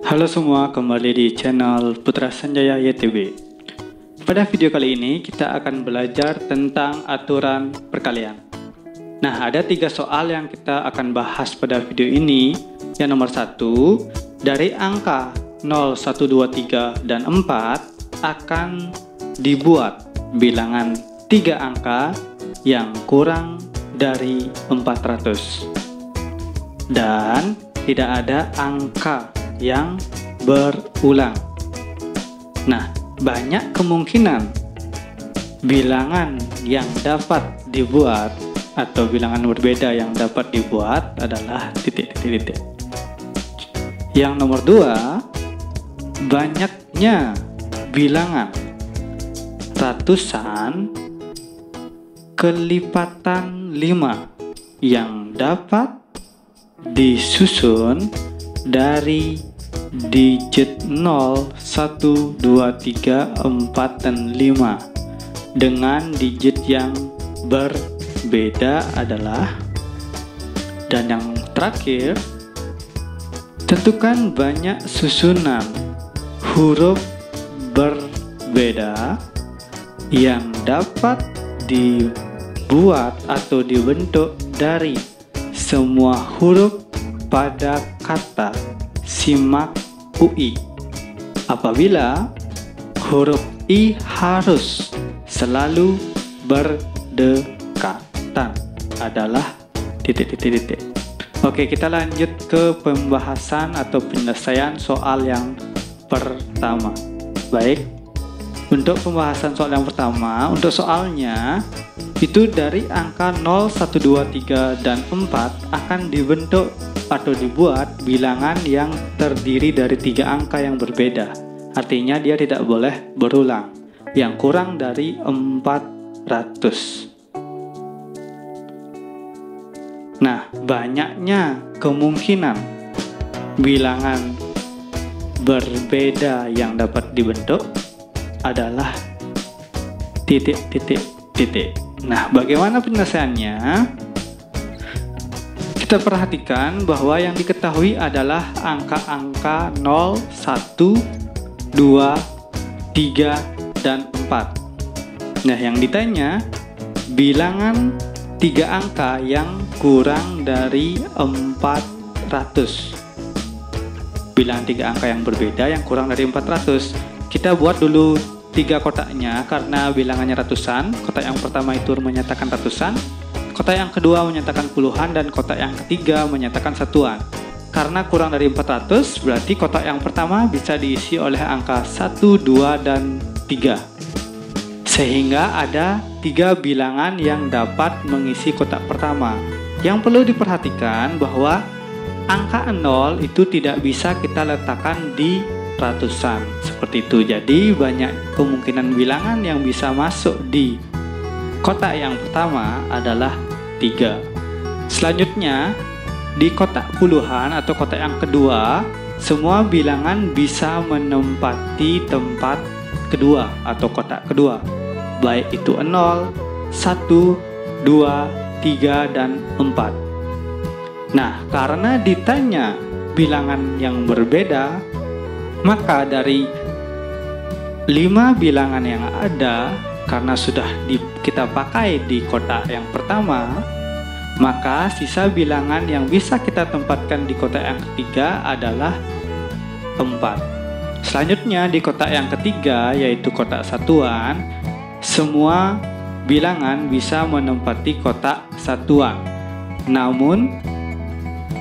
Halo semua, kembali di channel Putra Sanjaya YTB. Pada video kali ini kita akan belajar tentang aturan perkalian. Nah, ada 3 soal yang kita akan bahas pada video ini. Yang nomor 1, dari angka 0, 1, 2, 3, dan 4 akan dibuat bilangan 3 angka yang kurang dari 400. Dan tidak ada angka yang berulang. Nah, banyak kemungkinan bilangan yang dapat dibuat atau bilangan berbeda yang dapat dibuat adalah titik-titik. Yang nomor 2, banyaknya bilangan ratusan kelipatan 5 yang dapat disusun dari digit 0, 1, 2, 3, 4, dan 5 dengan digit yang berbeda adalah. Dan yang terakhir, tentukan banyak susunan huruf berbeda yang dapat dibuat atau dibentuk dari semua huruf pada kata simak UI apabila huruf I harus selalu berdekatan adalah titik-titik. Oke, kita lanjut ke pembahasan atau penyelesaian soal yang pertama. Baik, untuk pembahasan soal yang pertama, untuk soalnya itu dari angka 0, 1, 2, 3, dan 4 akan dibentuk atau dibuat bilangan yang terdiri dari 3 angka yang berbeda. Artinya dia tidak boleh berulang, yang kurang dari 400. Nah, banyaknya kemungkinan bilangan berbeda yang dapat dibentuk adalah titik-titik. Nah, bagaimana penyelesaiannya? Kita perhatikan bahwa yang diketahui adalah angka-angka 0, 1, 2, 3, dan 4. Nah, yang ditanya bilangan 3 angka yang kurang dari 400. Bilangan 3 angka yang berbeda yang kurang dari 400. Kita buat dulu 3 kotaknya karena bilangannya ratusan. Kotak yang pertama itu menyatakan ratusan, kotak yang kedua menyatakan puluhan, dan kotak yang ketiga menyatakan satuan. Karena kurang dari 400, berarti kotak yang pertama bisa diisi oleh angka 1, 2, dan 3. Sehingga ada 3 bilangan yang dapat mengisi kotak pertama. Yang perlu diperhatikan bahwa angka 0 itu tidak bisa kita letakkan di ratusan seperti itu. Jadi banyak kemungkinan bilangan yang bisa masuk di kotak yang pertama adalah 3. Selanjutnya di kotak puluhan atau kotak yang kedua, semua bilangan bisa menempati tempat kedua atau kotak kedua, baik itu 0, 1, 2, 3, dan 4. Nah, karena ditanya bilangan yang berbeda, maka dari 5 bilangan yang ada, karena sudah kita pakai di kotak yang pertama, maka sisa bilangan yang bisa kita tempatkan di kotak yang ketiga adalah 4. Selanjutnya di kotak yang ketiga, yaitu kotak satuan, semua bilangan bisa menempati kotak satuan. Namun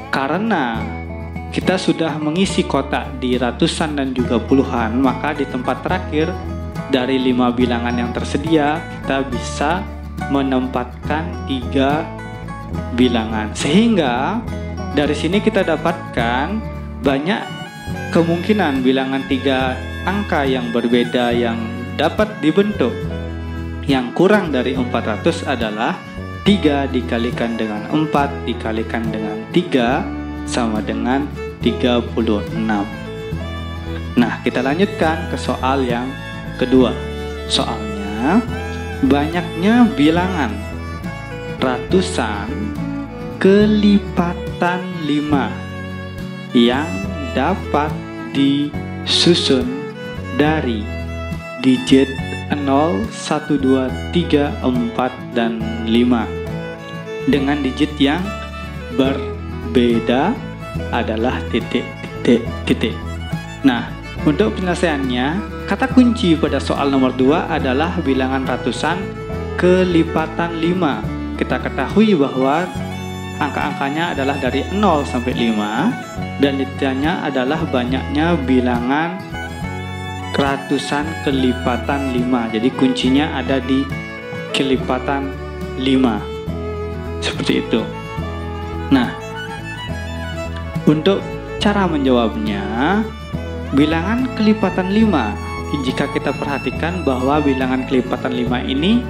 karena kita sudah mengisi kotak di ratusan dan juga puluhan, maka di tempat terakhir dari 5 bilangan yang tersedia, kita bisa menempatkan 3 bilangan. Sehingga dari sini kita dapatkan banyak kemungkinan bilangan 3 angka yang berbeda yang dapat dibentuk yang kurang dari 400 adalah 3 dikalikan dengan 4 dikalikan dengan 3 sama dengan 36. Nah, kita lanjutkan ke soal yang kedua. Soalnya, banyaknya bilangan ratusan kelipatan 5 yang dapat disusun dari digit 0, 1, 2, 3, 4, dan 5 dengan digit yang berbeda adalah titik. Nah, untuk penyelesaiannya, kata kunci pada soal nomor 2 adalah bilangan ratusan kelipatan 5. Kita ketahui bahwa angka-angkanya adalah dari 0 sampai 5 dan ditanya adalah banyaknya bilangan ratusan kelipatan 5. Jadi kuncinya ada di kelipatan 5. Seperti itu. Nah, untuk cara menjawabnya, bilangan kelipatan 5, jika kita perhatikan bahwa bilangan kelipatan 5 ini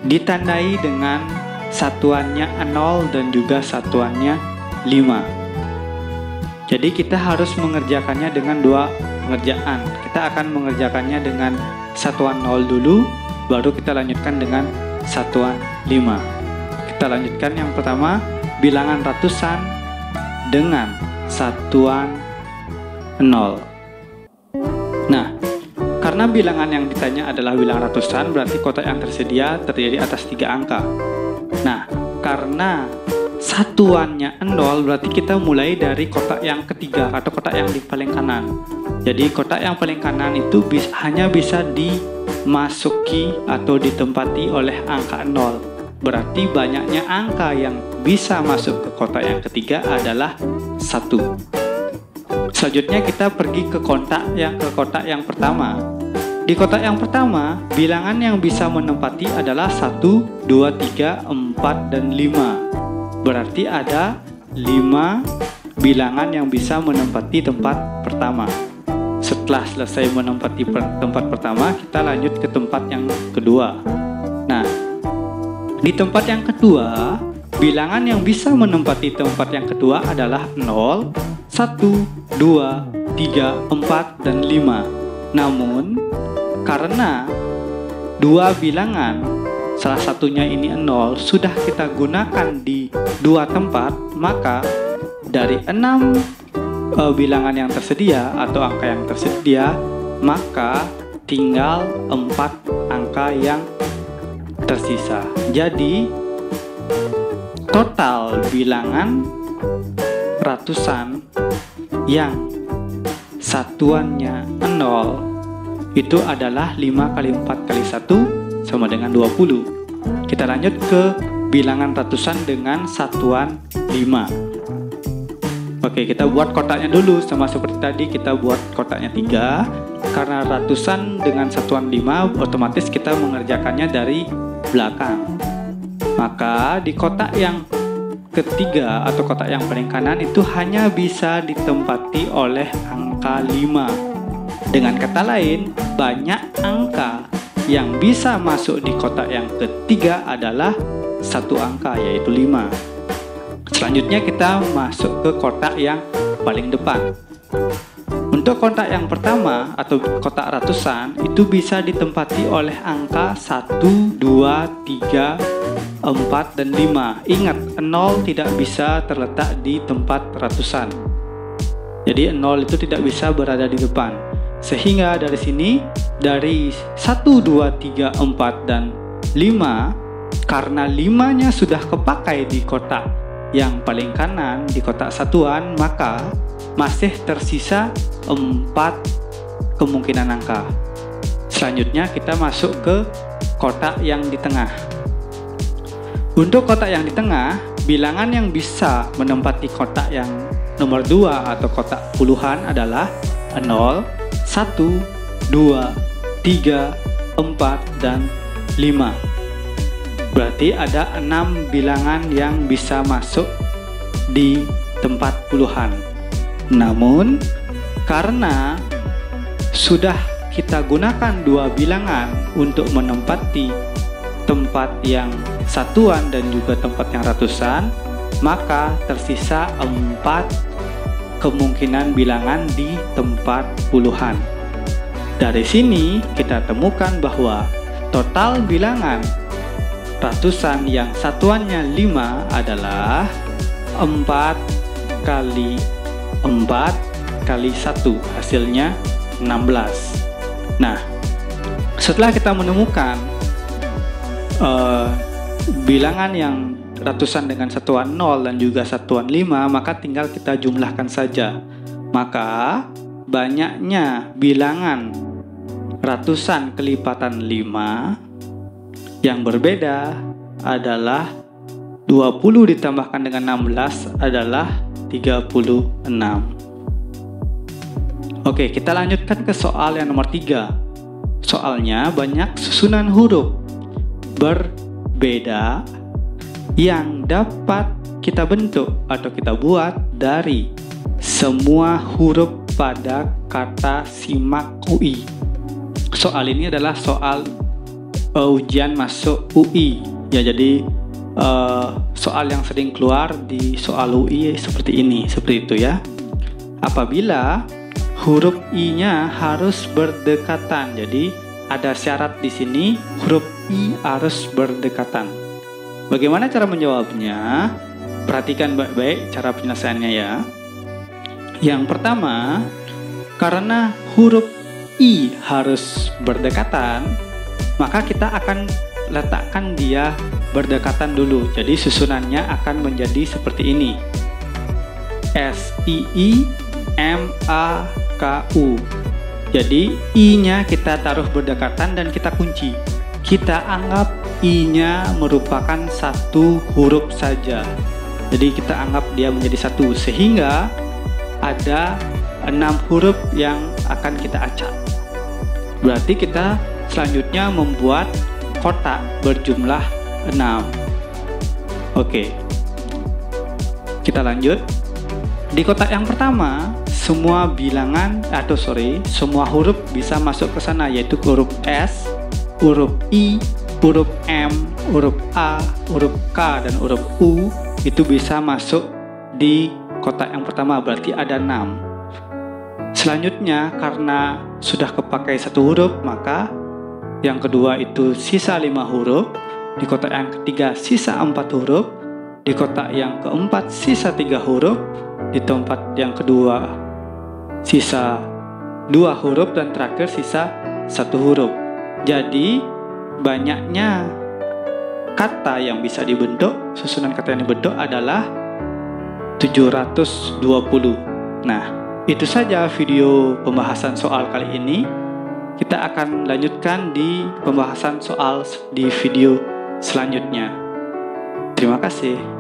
ditandai dengan satuannya 0 dan juga satuannya 5. Jadi kita harus mengerjakannya dengan dua pengerjaan. Kita akan mengerjakannya dengan satuan 0 dulu, baru kita lanjutkan dengan satuan 5. Kita lanjutkan yang pertama, bilangan ratusan dengan satuan 0. Nah, karena bilangan yang ditanya adalah bilangan ratusan, berarti kotak yang tersedia terdiri atas 3 angka. Nah, karena satuannya 0, berarti kita mulai dari kotak yang ketiga atau kotak yang di paling kanan. Jadi kotak yang paling kanan itu hanya bisa dimasuki atau ditempati oleh angka 0. Berarti banyaknya angka yang bisa masuk ke kotak yang ketiga adalah 1. Selanjutnya kita pergi ke kotak yang pertama. Di kotak yang pertama, bilangan yang bisa menempati adalah 1, 2, 3, 4, dan 5. Berarti ada 5 bilangan yang bisa menempati tempat pertama. Setelah selesai menempati tempat pertama, kita lanjut ke tempat yang kedua. Nah, di tempat yang kedua, bilangan yang bisa menempati tempat yang kedua adalah 0, 1, 2, 3, 4, dan 5. Namun, karena dua bilangan, salah satunya ini 0, sudah kita gunakan di dua tempat, maka dari 6 bilangan yang tersedia atau angka yang tersedia, maka tinggal 4 angka yang tersisa. Jadi, total bilangan ratusan yang satuannya 0 itu adalah 5 kali 4 kali 1 sama dengan 20. Kita lanjut ke bilangan ratusan dengan satuan 5. Oke, kita buat kotaknya dulu. Sama seperti tadi, kita buat kotaknya 3. Karena ratusan dengan satuan 5, otomatis kita mengerjakannya dari belakang. Maka di kotak yang ketiga atau kotak yang paling kanan itu hanya bisa ditempati oleh angka 5. Dengan kata lain, banyak angka yang bisa masuk di kotak yang ketiga adalah satu angka, yaitu 5. Selanjutnya kita masuk ke kotak yang paling depan. Untuk kotak yang pertama atau kotak ratusan itu bisa ditempati oleh angka 1, 2, 3, 4, dan 5. Ingat, 0 tidak bisa terletak di tempat ratusan. Jadi 0 itu tidak bisa berada di depan. Sehingga dari sini, dari 1, 2, 3, 4, dan 5, karena 5-nya sudah kepakai di kotak yang paling kanan, di kotak satuan, maka masih tersisa 4 kemungkinan angka. Selanjutnya kita masuk ke kotak yang di tengah. Untuk kotak yang di tengah, bilangan yang bisa menempati kotak yang nomor 2 atau kotak puluhan adalah 0, 1, 2, 3, 4, dan 5. Berarti ada 6 bilangan yang bisa masuk di tempat puluhan. Namun, karena sudah kita gunakan 2 bilangan untuk menempati tempat yang satuan dan juga tempat yang ratusan, maka tersisa 4 kemungkinan bilangan di tempat puluhan. Dari sini kita temukan bahwa total bilangan ratusan yang satuannya 5 adalah 4 kali 4 kali 1, hasilnya 16. Nah, setelah kita menemukan bilangan yang ratusan dengan satuan 0 dan juga satuan 5, maka tinggal kita jumlahkan saja. Maka banyaknya bilangan ratusan kelipatan 5 yang berbeda adalah 20 ditambahkan dengan 16 adalah 36. Oke, kita lanjutkan ke soal yang nomor 3. Soalnya banyak susunan huruf berbeda yang dapat kita bentuk atau kita buat dari semua huruf pada kata simak UI. Soal ini adalah soal ujian masuk UI ya, jadi soal yang sering keluar di soal UI seperti ini, seperti itu ya. Apabila huruf I-nya harus berdekatan, jadi ada syarat di sini huruf I harus berdekatan. Bagaimana cara menjawabnya? Perhatikan baik-baik cara penyelesaiannya ya. Yang pertama, karena huruf I harus berdekatan, maka kita akan letakkan dia berdekatan dulu. Jadi susunannya akan menjadi seperti ini. SII-MAKU. Jadi I-nya kita taruh berdekatan dan kita kunci. Kita anggap I-nya merupakan satu huruf saja. Jadi kita anggap dia menjadi satu, sehingga ada 6 huruf yang akan kita acak. Berarti kita selanjutnya membuat kotak berjumlah 6. Oke, kita lanjut. Di kotak yang pertama, semua bilangan semua huruf bisa masuk ke sana, yaitu huruf S, huruf I, huruf M, huruf A, huruf K, dan huruf U itu bisa masuk di kotak yang pertama, berarti ada 6. Selanjutnya, karena sudah kepakai satu huruf, maka yang kedua itu sisa 5 huruf, di kotak yang ketiga sisa 4 huruf, di kotak yang keempat sisa 3 huruf, di tempat yang kedua sisa 2 huruf, dan terakhir sisa 1 huruf. Jadi banyaknya kata yang bisa dibentuk, susunan kata yang dibentuk adalah 720. Nah, itu saja video pembahasan soal kali ini. Kita akan lanjutkan di pembahasan soal di video selanjutnya. Terima kasih.